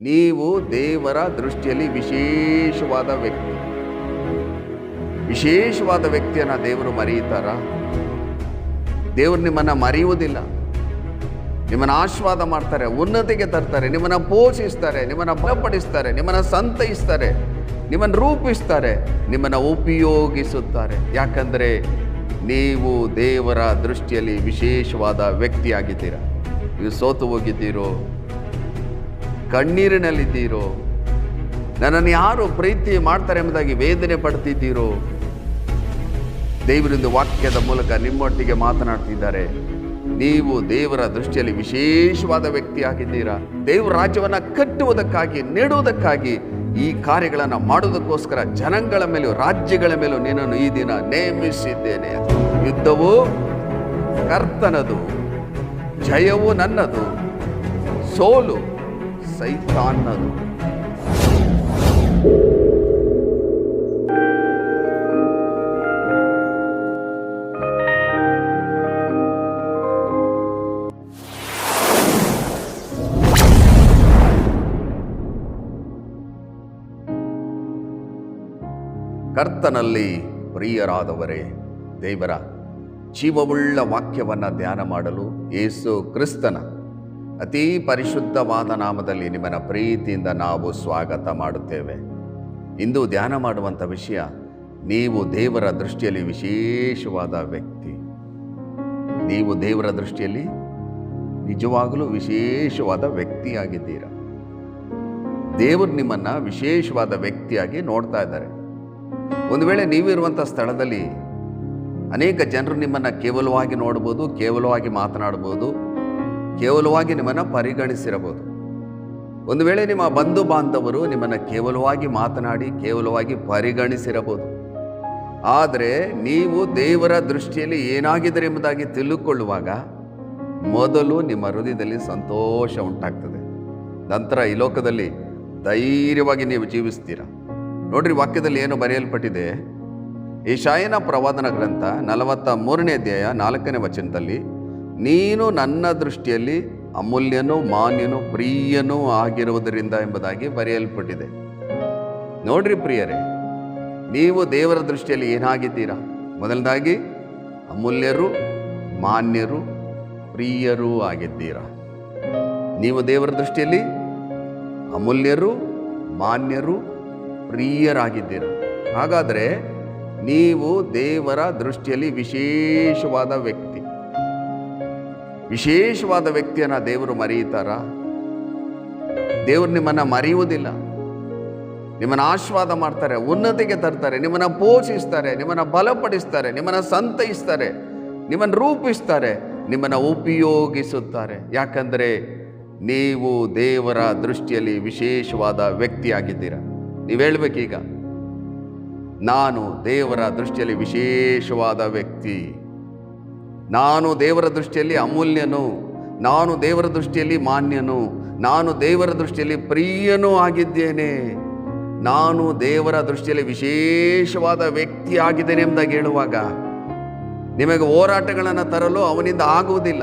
ನೀವು ದೇವರ ದೃಷ್ಟಿಯಲ್ಲಿ ವಿಶೇಷವಾದ ವ್ಯಕ್ತಿ. ವಿಶೇಷವಾದ ವ್ಯಕ್ತಿಯನ್ನು ದೇವರು ಮರೆಯುತ್ತಾರ? ದೇವರು ನಿಮ್ಮನ್ನು ಮರೆಯುವುದಿಲ್ಲ. ನಿಮ್ಮನ್ನು ಆಶೀರ್ವಾದ ಮಾಡ್ತಾರೆ, ಉನ್ನತಿಗೆ ತರ್ತಾರೆ, ನಿಮ್ಮನ್ನು ಪೋಷಿಸ್ತಾರೆ, ನಿಮ್ಮನ್ನು ಬಲಪಡಿಸ್ತಾರೆ, ನಿಮ್ಮನ್ನು ಸಂತೈಸ್ತಾರೆ, ನಿಮ್ಮನ್ನು ರೂಪಿಸ್ತಾರೆ, ನಿಮ್ಮನ್ನು ಉಪಯೋಗಿಸುತ್ತಾರೆ. ಯಾಕಂದರೆ ನೀವು ದೇವರ ದೃಷ್ಟಿಯಲ್ಲಿ ವಿಶೇಷವಾದ ವ್ಯಕ್ತಿಯಾಗಿದ್ದೀರ. ನೀವು ಸೋತು ಹೋಗಿದ್ದೀರೋ, ಕಣ್ಣೀರಿನಲ್ಲಿದ್ದೀರೋ, ನನ್ನನ್ನು ಯಾರು ಪ್ರೀತಿ ಮಾಡ್ತಾರೆ ಎಂಬುದಾಗಿ ವೇದನೆ ಪಡ್ತಿದ್ದೀರೋ, ದೇವರಿಂದ ವಾಕ್ಯದ ಮೂಲಕ ನಿಮ್ಮೊಟ್ಟಿಗೆ ಮಾತನಾಡ್ತಿದ್ದಾರೆ. ನೀವು ದೇವರ ದೃಷ್ಟಿಯಲ್ಲಿ ವಿಶೇಷವಾದ ವ್ಯಕ್ತಿಯಾಗಿದ್ದೀರಾ. ದೇವರ ರಾಜ್ಯವನ್ನು ಕಟ್ಟುವುದಕ್ಕಾಗಿ, ನೆಡುವುದಕ್ಕಾಗಿ, ಈ ಕಾರ್ಯಗಳನ್ನು ಮಾಡುವುದಕ್ಕೋಸ್ಕರ ಜನಗಳ ಮೇಲೂ ರಾಜ್ಯಗಳ ಮೇಲೂ ನಿನ್ನನ್ನು ಈ ದಿನ ನೇಮಿಸಿದ್ದೇನೆ. ಯುದ್ಧವು ಕರ್ತನದು, ಜಯವು ನನ್ನದು, ಸೋಲು ಸೈತಾನದು. ಕರ್ತನಲ್ಲಿ ಪ್ರಿಯರಾದವರೇ, ದೇವರ ಜೀವವುಳ್ಳ ವಾಕ್ಯವನ್ನು ಧ್ಯಾನ ಮಾಡಲು ಯೇಸು ಕ್ರಿಸ್ತನ ಅತೀ ಪರಿಶುದ್ಧವಾದ ನಾಮದಲ್ಲಿ ನಿಮ್ಮನ್ನು ಪ್ರೀತಿಯಿಂದ ನಾವು ಸ್ವಾಗತ ಮಾಡುತ್ತೇವೆ. ಇಂದು ಧ್ಯಾನ ಮಾಡುವಂಥ ವಿಷಯ, ನೀವು ದೇವರ ದೃಷ್ಟಿಯಲ್ಲಿ ವಿಶೇಷವಾದ ವ್ಯಕ್ತಿ. ನೀವು ದೇವರ ದೃಷ್ಟಿಯಲ್ಲಿ ನಿಜವಾಗಲೂ ವಿಶೇಷವಾದ ವ್ಯಕ್ತಿಯಾಗಿದ್ದೀರ. ದೇವರು ನಿಮ್ಮನ್ನು ವಿಶೇಷವಾದ ವ್ಯಕ್ತಿಯಾಗಿ ನೋಡ್ತಾ ಇದ್ದಾರೆ. ಒಂದು ವೇಳೆ ನೀವಿರುವಂಥ ಸ್ಥಳದಲ್ಲಿ ಅನೇಕ ಜನರು ನಿಮ್ಮನ್ನು ಕೇವಲವಾಗಿ ನೋಡ್ಬೋದು, ಕೇವಲವಾಗಿ ಮಾತನಾಡ್ಬೋದು, ಕೇವಲವಾಗಿ ನಿಮ್ಮನ್ನು ಪರಿಗಣಿಸಿರಬಹುದು. ಒಂದು ವೇಳೆ ನಿಮ್ಮ ಬಂಧು ಬಾಂಧವರು ನಿಮ್ಮನ್ನು ಕೇವಲವಾಗಿ ಮಾತನಾಡಿ, ಕೇವಲವಾಗಿ ಪರಿಗಣಿಸಿರಬಹುದು. ಆದರೆ ನೀವು ದೇವರ ದೃಷ್ಟಿಯಲ್ಲಿ ಏನಾಗಿದ್ದೀರಿ ಎಂಬುದಾಗಿ ತಿಳಿದುಕೊಳ್ಳುವಾಗ ಮೊದಲು ನಿಮ್ಮ ಹೃದಯದಲ್ಲಿ ಸಂತೋಷ ಉಂಟಾಗ್ತದೆ. ನಂತರ ಈ ಲೋಕದಲ್ಲಿ ಧೈರ್ಯವಾಗಿ ನೀವು ಜೀವಿಸ್ತೀರ. ನೋಡ್ರಿ, ವಾಕ್ಯದಲ್ಲಿ ಏನು ಬರೆಯಲ್ಪಟ್ಟಿದೆ? ಯೆಶಾಯನ ಪ್ರವಾದನ ಗ್ರಂಥ 43ನೇ ಅಧ್ಯಾಯ 4ನೇ ವಚನದಲ್ಲಿ, ನೀನು ನನ್ನ ದೃಷ್ಟಿಯಲ್ಲಿ ಅಮೂಲ್ಯನೂ ಮಾನ್ಯನೂ ಪ್ರಿಯನೂ ಆಗಿರುವುದರಿಂದ ಎಂಬುದಾಗಿ ಬರೆಯಲ್ಪಟ್ಟಿದೆ. ನೋಡ್ರಿ ಪ್ರಿಯರೇ, ನೀವು ದೇವರ ದೃಷ್ಟಿಯಲ್ಲಿ ಏನಾಗಿದ್ದೀರಾ? ಮೊದಲದಾಗಿ ಅಮೂಲ್ಯರು, ಮಾನ್ಯರು, ಪ್ರಿಯರೂ ಆಗಿದ್ದೀರಾ. ನೀವು ದೇವರ ದೃಷ್ಟಿಯಲ್ಲಿ ಅಮೂಲ್ಯರು, ಮಾನ್ಯರು, ಪ್ರಿಯರಾಗಿದ್ದೀರ. ಹಾಗಾದರೆ ನೀವು ದೇವರ ದೃಷ್ಟಿಯಲ್ಲಿ ವಿಶೇಷವಾದ ವ್ಯಕ್ತಿ. ವಿಶೇಷವಾದ ವ್ಯಕ್ತಿಯನ್ನು ದೇವರು ಮರೆಯುತ್ತಾರ? ದೇವರು ನಿಮ್ಮನ್ನು ಮರೆಯುವುದಿಲ್ಲ. ನಿಮ್ಮನ್ನು ಆಶೀರ್ವಾದ ಮಾಡ್ತಾರೆ, ಉನ್ನತಿಗೆ ತರ್ತಾರೆ, ನಿಮ್ಮನ್ನು ಪೋಷಿಸ್ತಾರೆ, ನಿಮ್ಮನ್ನು ಬಲಪಡಿಸ್ತಾರೆ, ನಿಮ್ಮನ್ನು ಸಂತೈಸ್ತಾರೆ, ನಿಮ್ಮನ್ನು ರೂಪಿಸ್ತಾರೆ, ನಿಮ್ಮನ್ನು ಉಪಯೋಗಿಸುತ್ತಾರೆ. ಯಾಕಂದರೆ ನೀವು ದೇವರ ದೃಷ್ಟಿಯಲ್ಲಿ ವಿಶೇಷವಾದ ವ್ಯಕ್ತಿಯಾಗಿದ್ದೀರ. ನೀವು ಹೇಳಬೇಕೀಗ, ನಾನು ದೇವರ ದೃಷ್ಟಿಯಲ್ಲಿ ವಿಶೇಷವಾದ ವ್ಯಕ್ತಿ, ನಾನು ದೇವರ ದೃಷ್ಟಿಯಲ್ಲಿ ಅಮೂಲ್ಯನು, ನಾನು ದೇವರ ದೃಷ್ಟಿಯಲ್ಲಿ ಮಾನ್ಯನು, ನಾನು ದೇವರ ದೃಷ್ಟಿಯಲ್ಲಿ ಪ್ರಿಯನೂ ಆಗಿದ್ದೇನೆ, ನಾನು ದೇವರ ದೃಷ್ಟಿಯಲ್ಲಿ ವಿಶೇಷವಾದ ವ್ಯಕ್ತಿ ಆಗಿದ್ದೇನೆ ಎಂಬುದಾಗಿ ಹೇಳುವಾಗ ನಿಮಗೆ ಹೋರಾಟಗಳನ್ನು ತರಲು ಅವನಿಂದ ಆಗುವುದಿಲ್ಲ.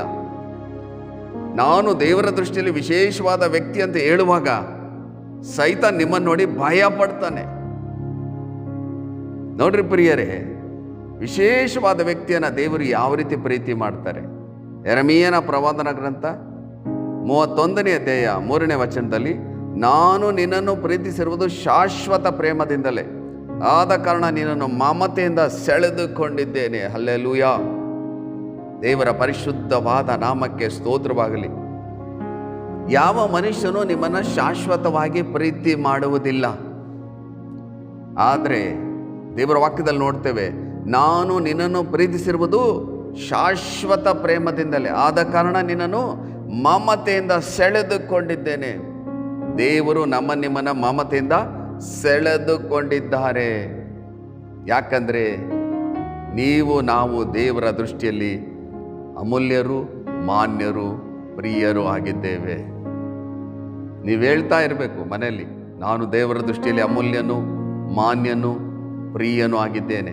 ನಾನು ದೇವರ ದೃಷ್ಟಿಯಲ್ಲಿ ವಿಶೇಷವಾದ ವ್ಯಕ್ತಿ ಅಂತ ಹೇಳುವಾಗ ಸೈತಾನ್ ನಿಮ್ಮನ್ನು ನೋಡಿ ಭಯ ಪಡ್ತಾನೆ. ನೋಡ್ರಿ ಪ್ರಿಯರೇ, ವಿಶೇಷವಾದ ವ್ಯಕ್ತಿಯನ್ನು ದೇವರು ಯಾವ ರೀತಿ ಪ್ರೀತಿ ಮಾಡ್ತಾರೆ? ಯೆರೆಮೀಯನ ಪ್ರವಾದನ ಗ್ರಂಥ 31ನೇ ಅಧ್ಯಾಯ 3ನೇ ವಚನದಲ್ಲಿ, ನಾನು ನಿನ್ನನ್ನು ಪ್ರೀತಿಸಿರುವುದು ಶಾಶ್ವತ ಪ್ರೇಮದಿಂದಲೇ, ಆದ ಕಾರಣ ನಿನ್ನನ್ನು ಮಮತೆಯಿಂದ ಸೆಳೆದುಕೊಂಡಿದ್ದೇನೆ. ಹಲ್ಲೆಲೂಯಾ. ದೇವರ ಪರಿಶುದ್ಧವಾದ ನಾಮಕ್ಕೆ ಸ್ತೋತ್ರವಾಗಲಿ. ಯಾವ ಮನುಷ್ಯನೂ ನಿಮ್ಮನ್ನು ಶಾಶ್ವತವಾಗಿ ಪ್ರೀತಿ ಮಾಡುವುದಿಲ್ಲ. ಆದರೆ ದೇವರ ವಾಕ್ಯದಲ್ಲಿ ನೋಡ್ತೇವೆ, ನಾನು ನಿನ್ನನ್ನು ಪ್ರೀತಿಸಿರುವುದು ಶಾಶ್ವತ ಪ್ರೇಮದಿಂದಲೇ, ಆದ ಕಾರಣ ನಿನ್ನನ್ನು ಮಮತೆಯಿಂದ ಸೆಳೆದುಕೊಂಡಿದ್ದೇನೆ. ದೇವರು ನಿಮ್ಮನ್ನು ಮಮತೆಯಿಂದ ಸೆಳೆದುಕೊಂಡಿದ್ದಾರೆ. ಯಾಕಂದರೆ ನಾವು ದೇವರ ದೃಷ್ಟಿಯಲ್ಲಿ ಅಮೂಲ್ಯರು, ಮಾನ್ಯರು, ಪ್ರಿಯರು ಆಗಿದ್ದೇವೆ. ನೀವು ಹೇಳ್ತಾ ಇರಬೇಕು ಮನೆಯಲ್ಲಿ, ನಾನು ದೇವರ ದೃಷ್ಟಿಯಲ್ಲಿ ಅಮೂಲ್ಯನು, ಮಾನ್ಯನು, ಪ್ರಿಯನು ಆಗಿದ್ದೇನೆ.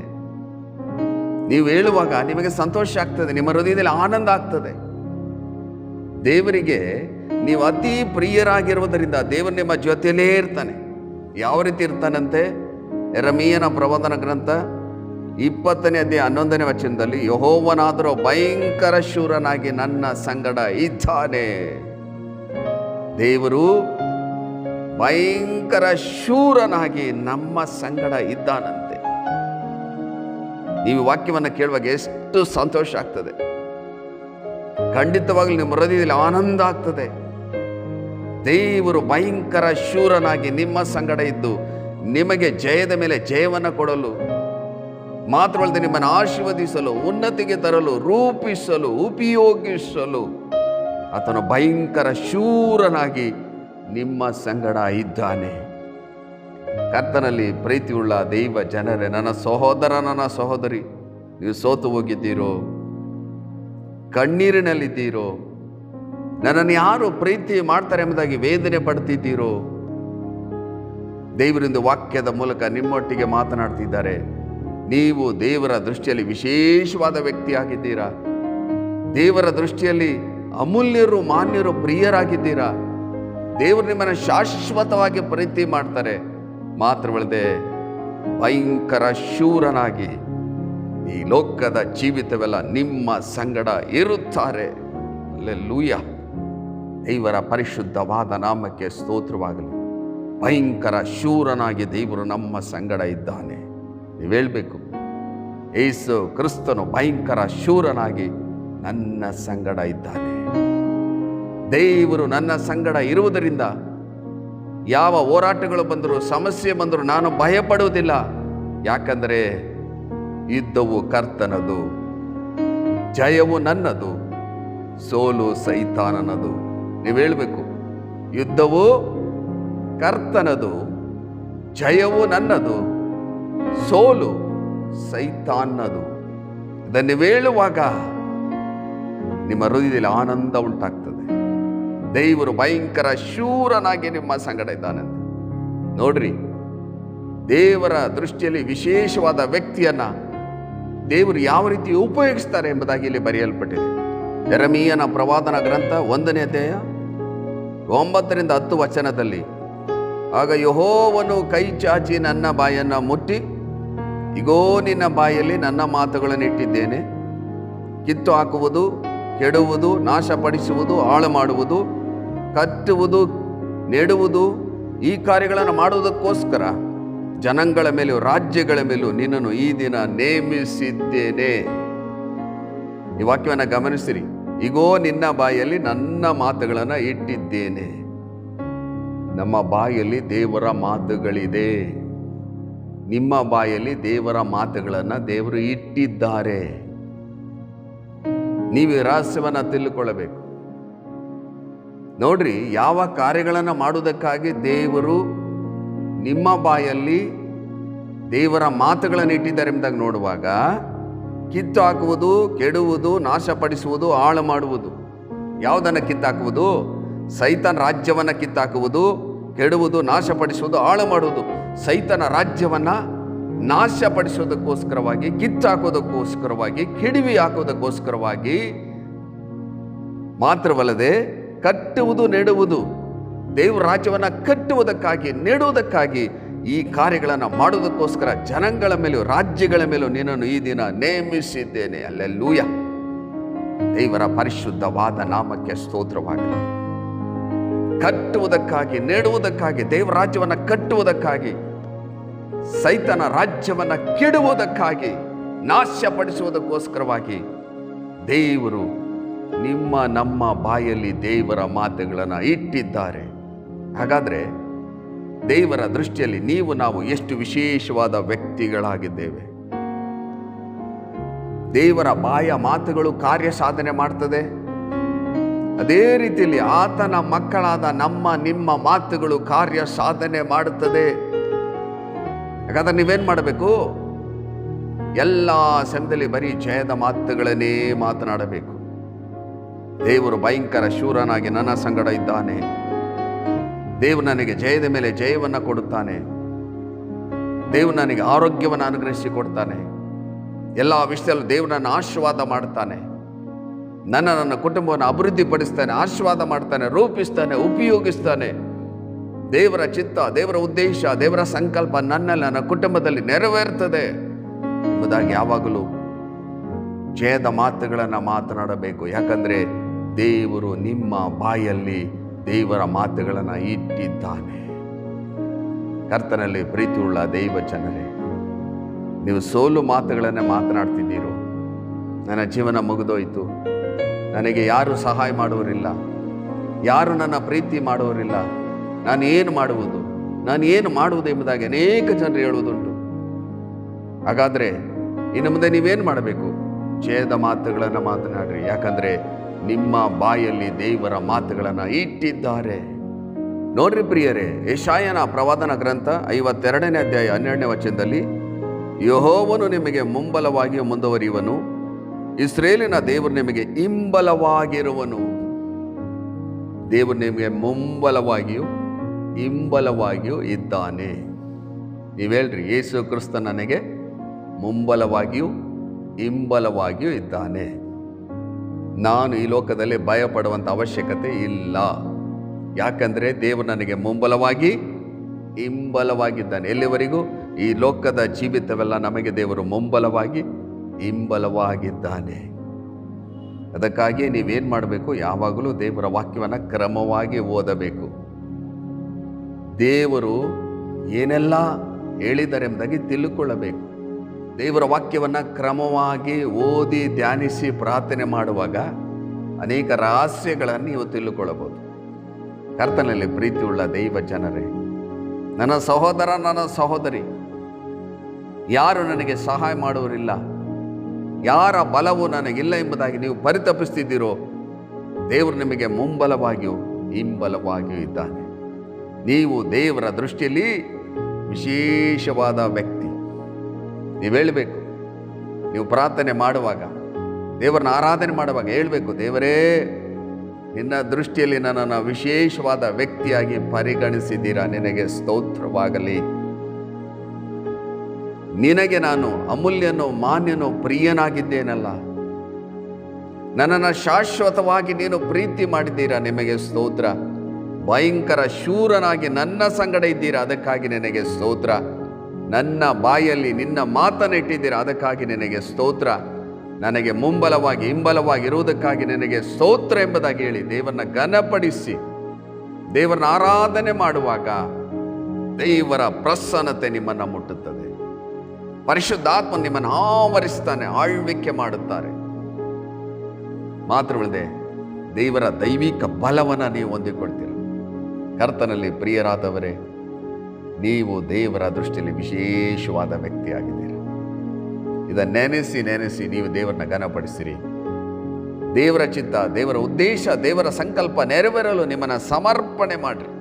ನೀವು ಹೇಳುವಾಗ ನಿಮಗೆ ಸಂತೋಷ ಆಗ್ತದೆ, ನಿಮ್ಮ ಹೃದಯದಲ್ಲಿ ಆನಂದ ಆಗ್ತದೆ. ದೇವರಿಗೆ ನೀವು ಅತಿ ಪ್ರಿಯರಾಗಿರುವುದರಿಂದ ದೇವರು ನಿಮ್ಮ ಜೊತೆಯಲ್ಲೇ ಇರ್ತಾನೆ. ಯಾವ ರೀತಿ ಇರ್ತಾನಂತೆ? ಯೆರೆಮೀಯನ ಪ್ರವಾದನ ಗ್ರಂಥ 20ನೇ ಅಧ್ಯಾಯ 11ನೇ ವಚನದಲ್ಲಿ, ಯೆಹೋವನಾದರೂ ಭಯಂಕರ ಶೂರನಾಗಿ ನನ್ನ ಸಂಗಡ ಇದ್ದಾನೆ. ದೇವರು ಭಯಂಕರ ಶೂರನಾಗಿ ನಮ್ಮ ಸಂಗಡ ಇದ್ದಾನಂತೆ. ನೀವು ವಾಕ್ಯವನ್ನು ಕೇಳುವಾಗ ಎಷ್ಟು ಸಂತೋಷ ಆಗ್ತದೆ. ಖಂಡಿತವಾಗ್ಲೂ ನಿಮ್ಮ ಹೃದಯದಲ್ಲಿ ಆನಂದ ಆಗ್ತದೆ. ದೇವರು ಭಯಂಕರ ಶೂರನಾಗಿ ನಿಮ್ಮ ಸಂಗಡ ಇದ್ದು ನಿಮಗೆ ಜಯದ ಮೇಲೆ ಜಯವನ್ನು ಕೊಡಲು, ಮಾತ್ರವಲ್ಲದೆ ನಿಮ್ಮನ್ನು ಆಶೀರ್ವದಿಸಲು, ಉನ್ನತಿಗೆ ತರಲು, ರೂಪಿಸಲು, ಉಪಯೋಗಿಸಲು ಆತನು ಭಯಂಕರ ಶೂರನಾಗಿ ನಿಮ್ಮ ಸಂಗಡ ಇದ್ದಾನೆ. ಕರ್ತನಲ್ಲಿ ಪ್ರೀತಿಯುಳ್ಳ ದೈವ ಜನರೇ, ನನ್ನ ಸಹೋದರ, ನನ್ನ ಸಹೋದರಿ, ನೀವು ಸೋತು ಹೋಗಿದ್ದೀರೋ, ಕಣ್ಣೀರಿನಲ್ಲಿದ್ದೀರೋ, ನನ್ನನ್ನು ಯಾರು ಪ್ರೀತಿ ಮಾಡ್ತಾರೆ ಎಂಬುದಾಗಿ ವೇದನೆ ಪಡ್ತಿದ್ದೀರೋ, ದೇವರಿಂದ ವಾಕ್ಯದ ಮೂಲಕ ನಿಮ್ಮೊಟ್ಟಿಗೆ ಮಾತನಾಡ್ತಿದ್ದಾರೆ. ನೀವು ದೇವರ ದೃಷ್ಟಿಯಲ್ಲಿ ವಿಶೇಷವಾದ ವ್ಯಕ್ತಿಯಾಗಿದ್ದೀರಾ. ದೇವರ ದೃಷ್ಟಿಯಲ್ಲಿ ಅಮೂಲ್ಯರು, ಮಾನ್ಯರು, ಪ್ರಿಯರಾಗಿದ್ದೀರಾ. ದೇವರು ನಿಮ್ಮನ್ನು ಶಾಶ್ವತವಾಗಿ ಪ್ರೀತಿ ಮಾಡ್ತಾರೆ. ಮಾತ್ರವಲ್ಲದೆ ಭಯಂಕರ ಶೂರನಾಗಿ ಈ ಲೋಕದ ಜೀವಿತವೆಲ್ಲ ನಿಮ್ಮ ಸಂಗಡ ಇರುತ್ತಾರೆ. ಹಲ್ಲೆಲೂಯಾ. ದೇವರ ಪರಿಶುದ್ಧವಾದ ನಾಮಕ್ಕೆ ಸ್ತೋತ್ರವಾಗಲಿ. ಭಯಂಕರ ಶೂರನಾಗಿ ದೇವರು ನಮ್ಮ ಸಂಗಡ ಇದ್ದಾನೆ. ನೀವು ಹೇಳಬೇಕು, ಯೇಸು ಕ್ರಿಸ್ತನು ಭಯಂಕರ ಶೂರನಾಗಿ ನನ್ನ ಸಂಗಡ ಇದ್ದಾನೆ. ದೇವರು ನನ್ನ ಸಂಗಡ ಇರುವುದರಿಂದ ಯಾವ ಹೋರಾಟಗಳು ಬಂದರೂ, ಸಮಸ್ಯೆ ಬಂದರೂ ನಾನು ಭಯಪಡುವುದಿಲ್ಲ. ಯಾಕಂದರೆ ಯುದ್ಧವು ಕರ್ತನದು, ಜಯವು ನನ್ನದು, ಸೋಲು ಸೈತಾನನದು. ನೀವು ಹೇಳಬೇಕು, ಯುದ್ಧವು ಕರ್ತನದು, ಜಯವು ನನ್ನದು, ಸೋಲು ಸೈತಾನನದು. ಇದನ್ನು ನೀವು ಹೇಳುವಾಗ ನಿಮ್ಮ ಹೃದಯದಲ್ಲಿ ಆನಂದ ಉಂಟಾಗ್ತದೆ. ದೇವರು ಭಯಂಕರ ಶೂರನಾಗಿ ನಿಮ್ಮ ಸಂಗಡ ಇದ್ದಾನಂತೆ. ನೋಡ್ರಿ, ದೇವರ ದೃಷ್ಟಿಯಲ್ಲಿ ವಿಶೇಷವಾದ ವ್ಯಕ್ತಿಯನ್ನ ದೇವರು ಯಾವ ರೀತಿ ಉಪಯೋಗಿಸ್ತಾರೆ ಎಂಬುದಾಗಿ ಇಲ್ಲಿ ಬರೆಯಲ್ಪಟ್ಟಿದೆ. ಯೆರೆಮೀಯನ ಪ್ರವಾದನ ಗ್ರಂಥ 1ನೇ ಅಧ್ಯಾಯ 9ರಿಂದ 10 ವಚನದಲ್ಲಿ, ಆಗ ಯೆಹೋವನು ಕೈ ಚಾಚಿ ನನ್ನ ಬಾಯನ್ನು ಮುಟ್ಟಿ, ಇಗೋ ನಿನ್ನ ಬಾಯಲ್ಲಿ ನನ್ನ ಮಾತುಗಳನ್ನು ಇಟ್ಟಿದ್ದೇನೆ. ಕಿತ್ತು ಹಾಕುವುದು, ಕೆಡುವುದು, ನಾಶಪಡಿಸುವುದು, ಹಾಳು ಮಾಡುವುದು, ಕಟ್ಟುವುದು, ನೆಡುವುದು, ಈ ಕಾರ್ಯಗಳನ್ನು ಮಾಡುವುದಕ್ಕೋಸ್ಕರ ಜನಾಂಗಗಳ ಮೇಲೂ ರಾಜ್ಯಗಳ ಮೇಲೂ ನಿನ್ನನ್ನು ಈ ದಿನ ನೇಮಿಸಿದ್ದೇನೆ. ಈ ವಾಕ್ಯವನ್ನು ಗಮನಿಸಿರಿ. ಇಗೋ ನಿನ್ನ ಬಾಯಲ್ಲಿ ನನ್ನ ಮಾತುಗಳನ್ನು ಇಟ್ಟಿದ್ದೇನೆ. ನಮ್ಮ ಬಾಯಲ್ಲಿ ದೇವರ ಮಾತುಗಳಿದೆ. ನಿಮ್ಮ ಬಾಯಲ್ಲಿ ದೇವರ ಮಾತುಗಳನ್ನು ದೇವರು ಇಟ್ಟಿದ್ದಾರೆ. ನೀವು ರಹಸ್ಯವನ್ನು ತಿಳಿದುಕೊಳ್ಳಬೇಕು. ನೋಡ್ರಿ, ಯಾವ ಕಾರ್ಯಗಳನ್ನು ಮಾಡುವುದಕ್ಕಾಗಿ ದೇವರು ನಿಮ್ಮ ಬಾಯಲ್ಲಿ ದೇವರ ಮಾತುಗಳನ್ನು ಇಟ್ಟಿದ್ದಾರೆ ಎಂಬುದಾಗಿ ನೋಡುವಾಗ, ಕಿತ್ತು ಹಾಕುವುದು, ಕೆಡುವುದು, ನಾಶಪಡಿಸುವುದು, ಹಾಳು ಮಾಡುವುದು. ಯಾವುದನ್ನು ಕಿತ್ತಾಕುವುದು? ಸೈತಾನ ರಾಜ್ಯವನ್ನು ಕಿತ್ತಾಕುವುದು, ಕೆಡುವುದು, ನಾಶಪಡಿಸುವುದು, ಹಾಳು ಮಾಡುವುದು. ಸೈತನ ರಾಜ್ಯವನ್ನು ನಾಶಪಡಿಸೋದಕ್ಕೋಸ್ಕರವಾಗಿ, ಕಿತ್ತಾಕೋದಕ್ಕೋಸ್ಕರವಾಗಿ, ಕಿಡಿವಿ ಹಾಕೋದಕ್ಕೋಸ್ಕರವಾಗಿ, ಮಾತ್ರವಲ್ಲದೆ ಕಟ್ಟುವುದು, ನೆಡುವುದು, ದೇವರ ರಾಜ್ಯವನ್ನು ಕಟ್ಟುವುದಕ್ಕಾಗಿ, ನೆಡುವುದಕ್ಕಾಗಿ ಈ ಕಾರ್ಯಗಳನ್ನು ಮಾಡುವುದಕ್ಕೋಸ್ಕರ ಜನಾಂಗಗಳ ಮೇಲೂ ರಾಜ್ಯಗಳ ಮೇಲೂ ನಿನ್ನನ್ನು ಈ ದಿನ ನೇಮಿಸಿದ್ದೇನೆ. ಹಲ್ಲೆಲೂಯಾ. ದೇವರ ಪರಿಶುದ್ಧವಾದ ನಾಮಕ್ಕೆ ಸ್ತೋತ್ರವಾಗಲಿ. ಕಟ್ಟುವುದಕ್ಕಾಗಿ, ನೆಡುವುದಕ್ಕಾಗಿ, ದೇವರ ರಾಜ್ಯವನ್ನು ಕಟ್ಟುವುದಕ್ಕಾಗಿ, ಸೈತನ ರಾಜ್ಯವನ್ನು ಕೆಡುವುದಕ್ಕಾಗಿ, ನಾಶಪಡಿಸುವುದಕ್ಕೋಸ್ಕರವಾಗಿ ದೇವರು ನಮ್ಮ ಬಾಯಲ್ಲಿ ದೇವರ ಮಾತುಗಳನ್ನು ಇಟ್ಟಿದ್ದಾರೆ. ಹಾಗಾದರೆ ದೇವರ ದೃಷ್ಟಿಯಲ್ಲಿ ನಾವು ಎಷ್ಟು ವಿಶೇಷವಾದ ವ್ಯಕ್ತಿಗಳಾಗಿದ್ದೇವೆ. ದೇವರ ಬಾಯ ಮಾತುಗಳು ಕಾರ್ಯ ಸಾಧನೆ ಮಾಡ್ತದೆ. ಅದೇ ರೀತಿಯಲ್ಲಿ ಆತನ ಮಕ್ಕಳಾದ ನಿಮ್ಮ ಮಾತುಗಳು ಕಾರ್ಯ ಸಾಧನೆ ಮಾಡುತ್ತದೆ. ಹಾಗಾದ್ರೆ ನೀವೇನು ಮಾಡಬೇಕು? ಎಲ್ಲ ಸಮಯದಲ್ಲಿ ಬರೀ ಜಯದ ಮಾತುಗಳನ್ನೇ ಮಾತನಾಡಬೇಕು. ದೇವರು ಭಯಂಕರ ಶೂರನಾಗಿ ನನ್ನ ಸಂಗಡ ಇದ್ದಾನೆ. ದೇವರು ನನಗೆ ಜಯದ ಮೇಲೆ ಜಯವನ್ನು ಕೊಡುತ್ತಾನೆ. ದೇವರು ನನಗೆ ಆರೋಗ್ಯವನ್ನು ಅನುಗ್ರಹಿಸಿ ಕೊಡ್ತಾನೆ. ಎಲ್ಲ ವಿಷಯದಲ್ಲೂ ದೇವರು ನನ್ನ ಆಶೀರ್ವಾದ ಮಾಡ್ತಾನೆ. ನನ್ನ ಕುಟುಂಬವನ್ನು ಅಭಿವೃದ್ಧಿಪಡಿಸ್ತಾನೆ, ಆಶೀರ್ವಾದ ಮಾಡ್ತಾನೆ, ರೂಪಿಸ್ತಾನೆ, ಉಪಯೋಗಿಸ್ತಾನೆ. ದೇವರ ಚಿತ್ತ, ದೇವರ ಉದ್ದೇಶ, ದೇವರ ಸಂಕಲ್ಪ ನನ್ನಲ್ಲಿ, ನನ್ನ ಕುಟುಂಬದಲ್ಲಿ ನೆರವೇರ್ತದೆ ಎಂಬುದಾಗಿ ಯಾವಾಗಲೂ ಜಯದ ಮಾತುಗಳನ್ನು ಮಾತನಾಡಬೇಕು. ಯಾಕಂದರೆ ದೇವರು ನಿಮ್ಮ ಬಾಯಲ್ಲಿ ದೇವರ ಮಾತುಗಳನ್ನು ಇಟ್ಟಿದ್ದಾನೆ. ಕರ್ತನಲ್ಲಿ ಪ್ರೀತಿಯುಳ್ಳ ದೈವ ಜನರೇ, ನೀವು ಸೋಲು ಮಾತುಗಳನ್ನೇ ಮಾತನಾಡ್ತಿದ್ದೀರೋ, ನನ್ನ ಜೀವನ ಮುಗಿದೋಯ್ತು, ನನಗೆ ಯಾರು ಸಹಾಯ ಮಾಡುವರಿಲ್ಲ, ಯಾರು ನನ್ನ ಪ್ರೀತಿ ಮಾಡುವರಿಲ್ಲ, ನಾನು ಏನು ಮಾಡುವುದು ಎಂಬುದಾಗಿ ಅನೇಕ ಜನರು ಹೇಳುವುದುಂಟು. ಹಾಗಾದರೆ ಇನ್ನು ಮುಂದೆ ನೀವೇನು ಮಾಡಬೇಕು? ಜಯದ ಮಾತುಗಳನ್ನು ಮಾತನಾಡ್ರಿ. ಯಾಕಂದರೆ ನಿಮ್ಮ ಬಾಯಲ್ಲಿ ದೇವರ ಮಾತುಗಳನ್ನು ಇಟ್ಟಿದ್ದಾರೆ. ನೋಡ್ರಿ ಪ್ರಿಯರೇ, ಯೆಶಾಯನ ಪ್ರವಾದನ ಗ್ರಂಥ 52ನೇ ಅಧ್ಯಾಯ 12ನೇ ವಚನದಲ್ಲಿ, ಯೆಹೋವನು ನಿಮಗೆ ಮುಂಬಲವಾಗಿಯೂ ಮುಂದುವರಿಯುವನು, ಇಸ್ರೇಲಿನ ದೇವರು ನಿಮಗೆ ಹಿಂಬಲವಾಗಿರುವನು. ದೇವರು ನಿಮಗೆ ಮುಂಬಲವಾಗಿಯೂ ಹಿಂಬಲವಾಗಿಯೂ ಇದ್ದಾನೆ. ನೀವು ಹೇಳ್ರಿ, ಯೇಸು ಕ್ರಿಸ್ತ ನನಗೆ ಮುಂಬಲವಾಗಿಯೂ ಹಿಂಬಲವಾಗಿಯೂ ಇದ್ದಾನೆ. ನಾನು ಈ ಲೋಕದಲ್ಲಿ ಭಯಪಡುವಂಥ ಅವಶ್ಯಕತೆ ಇಲ್ಲ. ಯಾಕಂದರೆ ದೇವರು ನನಗೆ ಮುಂಬಲವಾಗಿ ಹಿಂಬಲವಾಗಿದ್ದಾನೆ. ಎಲ್ಲಿವರೆಗೂ? ಈ ಲೋಕದ ಜೀವಿತವೆಲ್ಲ ನಮಗೆ ದೇವರು ಮುಂಬಲವಾಗಿ ಹಿಂಬಲವಾಗಿದ್ದಾನೆ. ಅದಕ್ಕಾಗಿ ನೀವೇನು ಮಾಡಬೇಕು? ಯಾವಾಗಲೂ ದೇವರ ವಾಕ್ಯವನ್ನು ಕ್ರಮವಾಗಿ ಓದಬೇಕು. ದೇವರು ಏನೆಲ್ಲ ಹೇಳಿದ್ದಾರೆ ಎಂಬುದಾಗಿ ತಿಳ್ಕೊಳ್ಳಬೇಕು. ದೇವರ ವಾಕ್ಯವನ್ನು ಕ್ರಮವಾಗಿ ಓದಿ ಧ್ಯಾನಿಸಿ ಪ್ರಾರ್ಥನೆ ಮಾಡುವಾಗ ಅನೇಕ ರಹಸ್ಯಗಳನ್ನು ನೀವು ತಿಳ್ಕೊಳ್ಳಬಹುದು. ಕರ್ತನಲ್ಲಿ ಪ್ರೀತಿಯುಳ್ಳ ದೈವ ಜನರೇ, ನನ್ನ ಸಹೋದರ, ನನ್ನ ಸಹೋದರಿ, ಯಾರು ನನಗೆ ಸಹಾಯ ಮಾಡುವರಿಲ್ಲ, ಯಾರ ಬಲವು ನನಗಿಲ್ಲ ಎಂಬುದಾಗಿ ನೀವು ಪರಿತಪಿಸ್ತಿದ್ದೀರೋ, ದೇವರು ನಿಮಗೆ ಮುಂಬಲವಾಗಿಯೂ ಹಿಂಬಲವಾಗಿಯೂ ಇದ್ದಾನೆ. ನೀವು ದೇವರ ದೃಷ್ಟಿಯಲ್ಲಿ ವಿಶೇಷವಾದ ವ್ಯಕ್ತಿ. ನೀವು ಹೇಳಬೇಕು, ನೀವು ಪ್ರಾರ್ಥನೆ ಮಾಡುವಾಗ, ದೇವರನ್ನ ಆರಾಧನೆ ಮಾಡುವಾಗ ಹೇಳಬೇಕು, ದೇವರೇ, ನಿನ್ನ ದೃಷ್ಟಿಯಲ್ಲಿ ನನ್ನನ್ನು ವಿಶೇಷವಾದ ವ್ಯಕ್ತಿಯಾಗಿ ಪರಿಗಣಿಸಿದ್ದೀರಾ, ನಿನಗೆ ಸ್ತೋತ್ರವಾಗಲಿ. ನಿನಗೆ ನಾನು ಅಮೂಲ್ಯನೋ ಮಾನ್ಯನೋ ಪ್ರಿಯನಾಗಿದ್ದೇನಲ್ಲ, ನನ್ನನ್ನು ಶಾಶ್ವತವಾಗಿ ನೀನು ಪ್ರೀತಿ ಮಾಡಿದ್ದೀರಾ, ನಿಮಗೆ ಸ್ತೋತ್ರ. ಭಯಂಕರ ಶೂರನಾಗಿ ನನ್ನ ಸಂಗಡ ಇದ್ದೀರಾ, ಅದಕ್ಕಾಗಿ ನಿನಗೆ ಸ್ತೋತ್ರ. ನನ್ನ ಬಾಯಲ್ಲಿ ನಿನ್ನ ಮಾತನ್ನು ಇಟ್ಟಿದ್ದೀರಾ, ಅದಕ್ಕಾಗಿ ನಿನಗೆ ಸ್ತೋತ್ರ. ನನಗೆ ಮುಂಬಲವಾಗಿ ಹಿಂಬಲವಾಗಿ ಇರುವುದಕ್ಕಾಗಿ ನಿನಗೆ ಸ್ತೋತ್ರ ಎಂಬುದಾಗಿ ಹೇಳಿ ದೇವರನ್ನ ಘನಪಡಿಸಿ ದೇವರನ್ನ ಆರಾಧನೆ ಮಾಡುವಾಗ ದೇವರ ಪ್ರಸನ್ನತೆ ನಿಮ್ಮನ್ನು ಮುಟ್ಟುತ್ತದೆ. ಪರಿಶುದ್ಧಾತ್ಮ ನಿಮ್ಮನ್ನು ಆವರಿಸ್ತಾನೆ, ಆಳ್ವಿಕೆ ಮಾಡುತ್ತಾರೆ. ಮಾತ್ರವಲ್ಲದೆ ದೇವರ ದೈವಿಕ ಬಲವನ್ನು ನೀವು ಹೊಂದಿಕೊಳ್ತೀರ. ಕರ್ತನಲ್ಲಿ ಪ್ರಿಯರಾದವರೇ, ನೀವು ದೇವರ ದೃಷ್ಟಿಯಲ್ಲಿ ವಿಶೇಷವಾದ ವ್ಯಕ್ತಿಯಾಗಿದ್ದೀರ. ಇದನ್ನು ನೆನೆಸಿ ನೀವು ದೇವರನ್ನ ಘನಪಡಿಸಿರಿ. ದೇವರ ಚಿತ್ತ, ದೇವರ ಉದ್ದೇಶ, ದೇವರ ಸಂಕಲ್ಪ ನೆರವೇರಲು ನಿಮ್ಮನ್ನು ಸಮರ್ಪಣೆ ಮಾಡಿರಿ.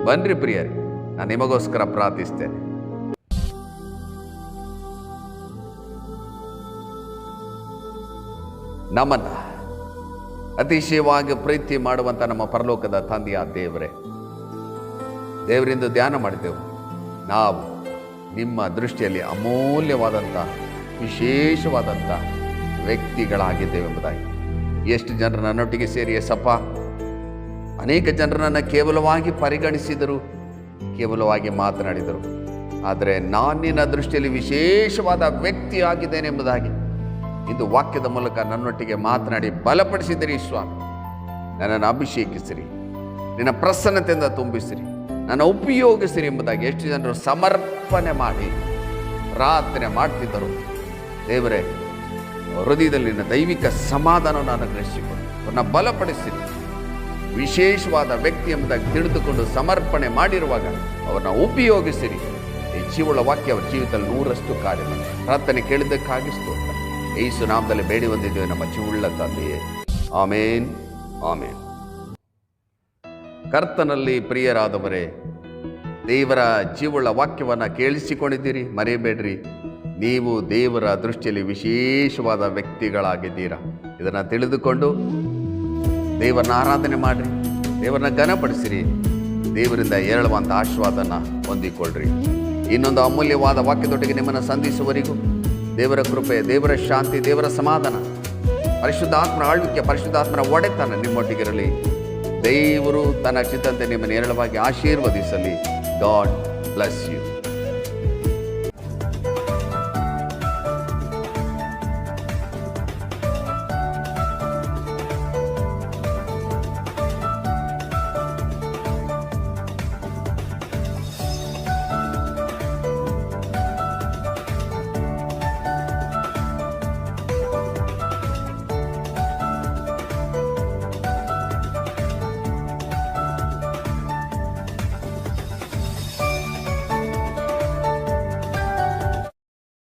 ಬನ್ರಿ ಪ್ರಿಯರೇ, ನಾನು ನಿಮಗೋಸ್ಕರ ಪ್ರಾರ್ಥಿಸ್ತೇನೆ. ನಮ್ಮನ್ನು ಅತಿಶಯವಾಗಿ ಪ್ರೀತಿ ಮಾಡುವಂಥ ನಮ್ಮ ಪರಲೋಕದ ತಂದೆಯ ದೇವರಿಂದ ಧ್ಯಾನ ಮಾಡಿದೆವು. ನಾವು ನಿಮ್ಮ ದೃಷ್ಟಿಯಲ್ಲಿ ಅಮೂಲ್ಯವಾದಂಥ ವಿಶೇಷವಾದಂಥ ವ್ಯಕ್ತಿಗಳಾಗಿದ್ದೇವೆ ಎಂಬುದಾಗಿ ಎಷ್ಟು ಜನರು ನನ್ನೊಟ್ಟಿಗೆ ಸೇರಿ ಎಸಪ್ಪ, ಅನೇಕ ಜನರನ್ನು ಕೇವಲವಾಗಿ ಪರಿಗಣಿಸಿದರು, ಕೇವಲವಾಗಿ ಮಾತನಾಡಿದರು. ಆದರೆ ನಾನು ನಿನ್ನ ದೃಷ್ಟಿಯಲ್ಲಿ ವಿಶೇಷವಾದ ವ್ಯಕ್ತಿ ಆಗಿದ್ದೇನೆ ಎಂಬುದಾಗಿ ಇಂದು ವಾಕ್ಯದ ಮೂಲಕ ನನ್ನೊಟ್ಟಿಗೆ ಮಾತನಾಡಿ ಬಲಪಡಿಸಿದಿರಿ. ಸ್ವಾಮಿ, ನನ್ನನ್ನು ಅಭಿಷೇಕಿಸಿರಿ, ನಿನ್ನ ಪ್ರಸನ್ನತೆಯಿಂದ ತುಂಬಿಸಿರಿ, ನನ್ನ ಉಪಯೋಗಿಸಿರಿ ಎಂಬುದಾಗಿ ಎಷ್ಟು ಜನರು ಸಮರ್ಪಣೆ ಮಾಡಿ ಪ್ರಾರ್ಥನೆ ಮಾಡ್ತಿದ್ದರು. ದೇವರೇ, ಹೃದಯದಲ್ಲಿ ನಿನ್ನ ದೈವಿಕ ಸಮಾಧಾನವನ್ನು ಅನುಗ್ರಹಿಸಿಕೊಂಡು ಅವನ್ನ ಬಲಪಡಿಸಿರಿ. ವಿಶೇಷವಾದ ವ್ಯಕ್ತಿ ಎಂಬುದಾಗಿ ತಿಳಿದುಕೊಂಡು ಸಮರ್ಪಣೆ ಮಾಡಿರುವಾಗ ಅವರನ್ನ ಉಪಯೋಗಿಸಿರಿ. ಈ ಜೀವಳ ವಾಕ್ಯ ಅವರ ಜೀವಿತದಲ್ಲಿ 100% ಕಾರ್ಯ ಮಾಡಿ. ಪ್ರಾರ್ಥನೆ ಕೇಳಿದ್ದಕ್ಕಾಗಿ ಸ್ತೋತ್ರ. ಯೇಸು ನಾಮದಲ್ಲಿ ಬೇಡಿ ಹೊಂದಿದ್ದೇವೆ ನಮ್ಮ ಜೀವಳ ತಂದೆಯೇ, ಆಮೇನ್, ಆಮೇನ್. ಕರ್ತನಲ್ಲಿ ಪ್ರಿಯರಾದವರೇ, ದೇವರ ಜೀವಳ ವಾಕ್ಯವನ್ನು ಕೇಳಿಸಿಕೊಂಡಿದ್ದೀರಿ. ಮರೆಯಬೇಡ್ರಿ, ನೀವು ದೇವರ ದೃಷ್ಟಿಯಲ್ಲಿ ವಿಶೇಷವಾದ ವ್ಯಕ್ತಿಗಳಾಗಿದ್ದೀರಾ. ಇದನ್ನು ತಿಳಿದುಕೊಂಡು ದೇವರನ್ನ ಆರಾಧನೆ ಮಾಡಿರಿ, ದೇವರನ್ನ ಘನಪಡಿಸಿರಿ. ದೇವರಿಂದ ಏರಳುವಂಥ ಆಶೀರ್ವಾದನ ಹೊಂದಿಕೊಳ್ಳ್ರಿ. ಇನ್ನೊಂದು ಅಮೂಲ್ಯವಾದ ವಾಕ್ಯದೊಟ್ಟಿಗೆ ನಿಮ್ಮನ್ನು ಸಂಧಿಸುವವರೆಗೂ ದೇವರ ಕೃಪೆ, ದೇವರ ಶಾಂತಿ, ದೇವರ ಸಮಾಧಾನ ಪರಿಶುದ್ಧಾತ್ಮನ ಆಳ್ವಿಕೆ, ಪರಿಶುದ್ಧಾತ್ಮನ ಒಡೆತನ ನಿಮ್ಮೊಟ್ಟಿಗಿರಲಿ. ದೇವರು ತನ್ನ ಚಿತ್ತಂತೆ ನಿಮ್ಮನ್ನು ಹೇರಳವಾಗಿ ಆಶೀರ್ವದಿಸಲಿ. God bless you.